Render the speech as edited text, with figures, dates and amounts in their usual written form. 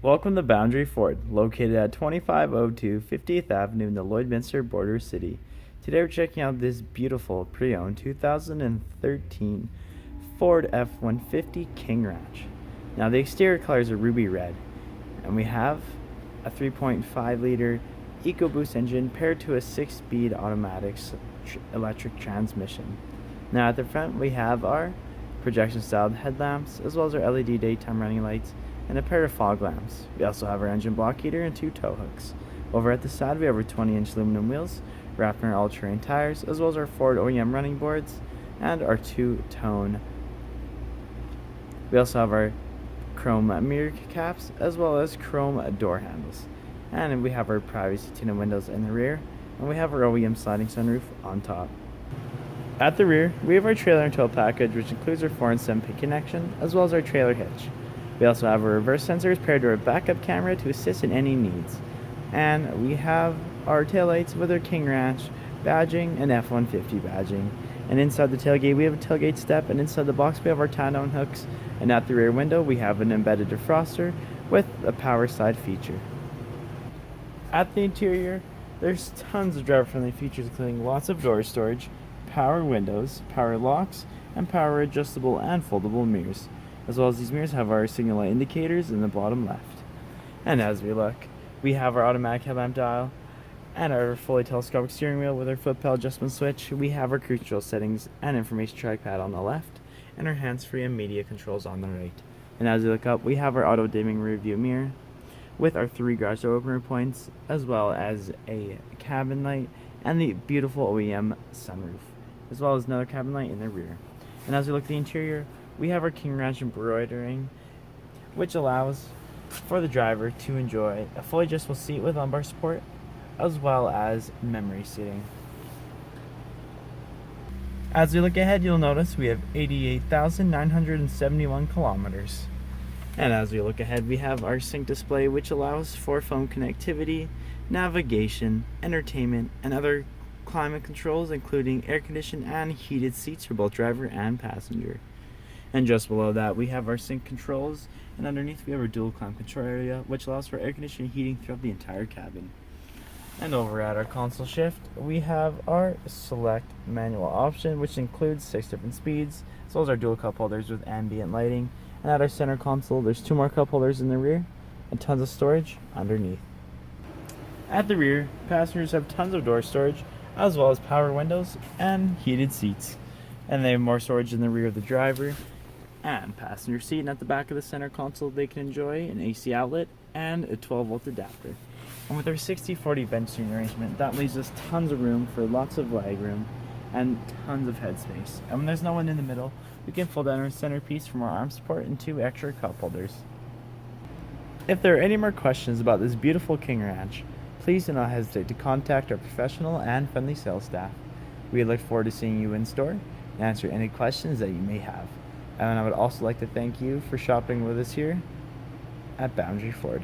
Welcome to Boundary Ford, located at 2502 50th Avenue in the Lloydminster border city. Today we're checking out this beautiful pre-owned 2013 Ford F-150 King Ranch. Now the exterior colors are ruby red, and we have a 3.5 liter EcoBoost engine paired to a 6-speed automatic electric transmission. Now at the front we have our projection styled headlamps, as well as our LED daytime running lights and a pair of fog lamps. We also have our engine block heater and 2 tow hooks. Over at the side we have our 20-inch aluminum wheels wrapped in our all-terrain tires, as well as our Ford OEM running boards and our 2-tone. We also have our chrome mirror caps, as well as chrome door handles. And we have our privacy tinted windows in the rear, and we have our OEM sliding sunroof on top. At the rear, we have our trailer and tow package, which includes our 4 and 7-pin connection, as well as our trailer hitch. We also have our reverse sensors paired to our backup camera to assist in any needs. And we have our taillights with our King Ranch badging and F-150 badging. And inside the tailgate we have a tailgate step, and inside the box we have our tie-down hooks. And at the rear window we have an embedded defroster with a power slide feature. At the interior, there's tons of driver-friendly features, including lots of door storage, power windows, power locks, and power adjustable and foldable mirrors. As well as these mirrors have our signal light indicators in the bottom left. And as we look, we have our automatic headlamp dial and our fully telescopic steering wheel with our foot pedal adjustment switch. We have our cruise control settings and information trackpad on the left, and our hands-free and media controls on the right. And as we look up, we have our auto-dimming rear view mirror with our 3 garage door opener points, as well as a cabin light and the beautiful OEM sunroof, as well as another cabin light in the rear. And as we look at the interior, we have our King Ranch embroidering, which allows for the driver to enjoy a fully adjustable seat with lumbar support, as well as memory seating. As we look ahead, you'll notice we have 88,971 kilometers. And as we look ahead, we have our sync display, which allows for phone connectivity, navigation, entertainment, and other climate controls, including air conditioned and heated seats for both driver and passenger. And just below that we have our sync controls, and underneath we have our dual climate control area, which allows for air conditioning and heating throughout the entire cabin. And over at our console shift we have our select manual option, which includes 6 different speeds, as well as our dual cup holders with ambient lighting. And at our center console there's 2 more cup holders in the rear and tons of storage underneath. At the rear, passengers have tons of door storage, as well as power windows and heated seats. And they have more storage in the rear of the driver and passenger seat. And at the back of the center console they can enjoy an AC outlet and a 12-volt adapter. And with our 60/40 bench seating arrangement, that leaves us tons of room for lots of leg room and tons of headspace. And when there's no one in the middle, we can fold down our centerpiece for more arm support and 2 extra cup holders. If there are any more questions about this beautiful King Ranch, please do not hesitate to contact our professional and friendly sales staff. We look forward to seeing you in store and answer any questions that you may have. And I would also like to thank you for shopping with us here at Boundary Ford.